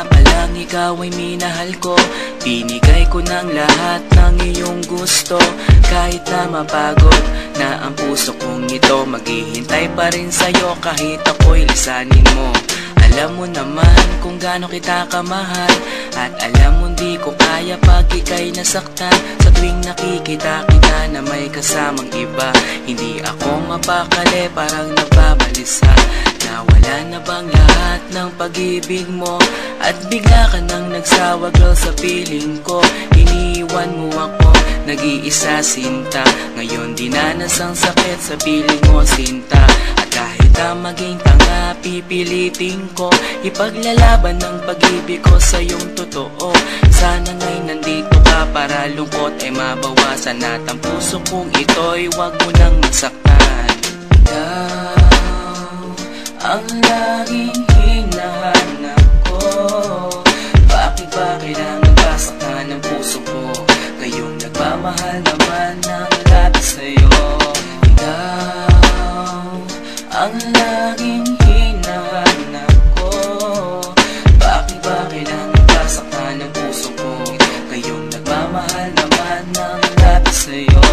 nga palang ikaw ay minahal ko. Binigay ko ng lahat ng iyong gusto. Kahit na mapagod na ang puso kong ito, maghihintay pa rin sa'yo kahit ako'y lisanin mo. Alam mo naman kung gaano kita kamahal, at alam mo di ko kaya pag ika'y nasaktan. Sa tuwing nakikita kita na may kasamang iba, hindi ako mapakali, parang nababalisa. Nawala na bang lahat ng pag-ibig mo? At bigla ka nang nagsawa girl sa piling ko. Iniiwan mo ako, nag-iisa sinta. Ngayon dinanas ang sakit sa piling mo sinta. At kahit na maging tanga, pipilitin ko ipaglalaban ng pag-ibig ko sa iyong totoo. Sana nga'y nandito ka para lungkot ay mabawasan, at ang puso kong ito'y wag mo nang masaktan. Ikaw ang laging hinahanap ko. Bakit ba kailangan pasaktan ng puso ko? Ngayong nagmamahal naman ng labis sa'yo. Ikaw ang laging hinahanap ko. Bakit ba kailangan pasaktan ng puso ko? Ngayong nagmamahal naman ng labis sa'yo.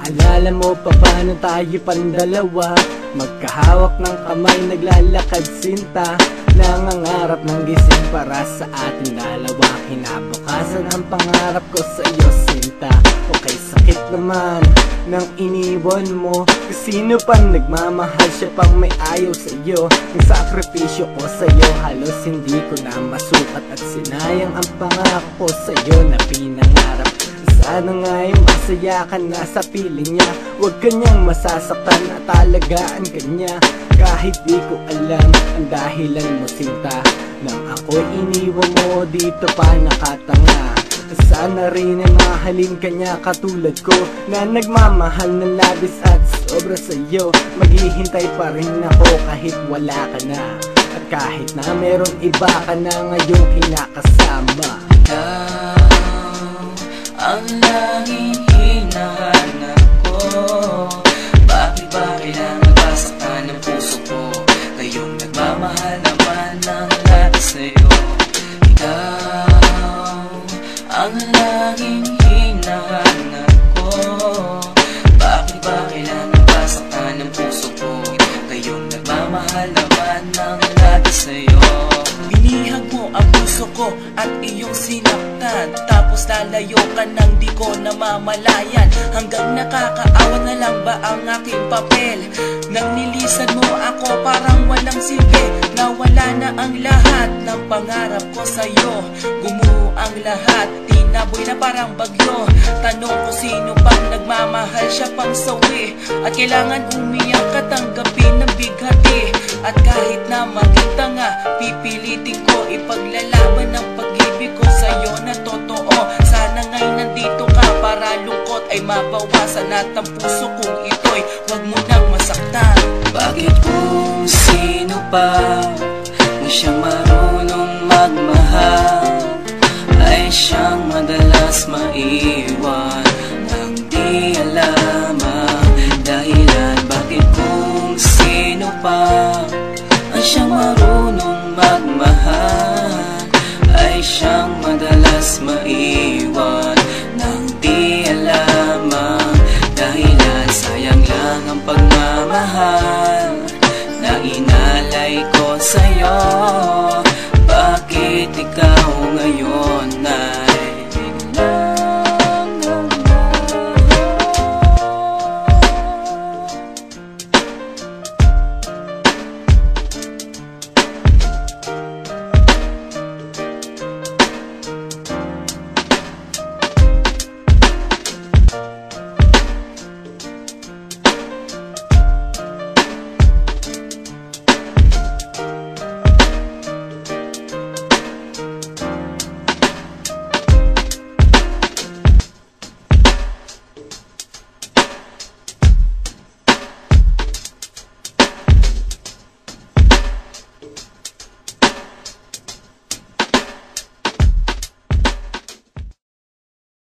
Alala mo pa paano tayo pandalawa, magkahawak ng kamay naglalakad sinta. Nangangarap ng gising para sa ating dalawa, kinabukasan ang pangarap ko sa iyo sinta. Okay, sakit naman nang iniwan mo, sino pang nagmamahal, siya pang may ayaw sa iyo. Yung sakripisyo ko sa iyo halos hindi ko na masukat, at sinayang ang pangako ko sa iyo na pinangarap. Sana nga'y masaya ka na sa piling niya, huwag kanyang masasaktan at alagaan ka niya. Kahit di ko alam ang dahilan mo sinta, nang ako'y iniwan mo dito pa nakatanga. Sana rin ay mahalin ka niya katulad ko, na nagmamahal ng labis at sobra sa'yo. Maghihintay pa rin ako kahit wala ka na, at kahit na meron iba ka na ngayong kinakasama. Ang laging hinahanap ko. Bakit ba kailangan pasaktan ng puso ko? Ngayong nagmamahal naman ng labis sa'yo. Ikaw ang laging hinahanap ko. Bakit ba kailangan pasaktan ng puso ko? Ngayong nagmamahal naman ng labis sa'yo. Binihag mo ang puso ko at iyong sinaktan, tapos lalayo ka nang di ko namamalayan. Hanggang nakakaawa na lang ba ang aking papel? Nang nilisan mo ako parang walang silbi. Nawala na ang lahat ng pangarap ko sa'yo. Gumuho ang lahat, tinaboy na parang bagyo. Tanong ko sino pang nagmamahal, siya pang sawi. At kailangan umiyak at tanggapin ng bighati. At kahit na maging tanga, pipilitin ko ipaglalaban ng pag-ibig ko sa'yo na totoo. Sana nga'y nandito ka para lungkot ay mabawasan, at ang puso kong ito'y wag mo nang masaktan. Bakit kung sino pa na siyang marunong magmahal, ay siyang madalas maiwan nang di alam ang dahilan? Bakit kung sino pa ang siyang marunong magmahal, ay siyang madalas maiwan nang di alam ang dahilan? Sayang lang ang pagmamahal na inalay ko sa'yo. Bakit ikaw ngayon na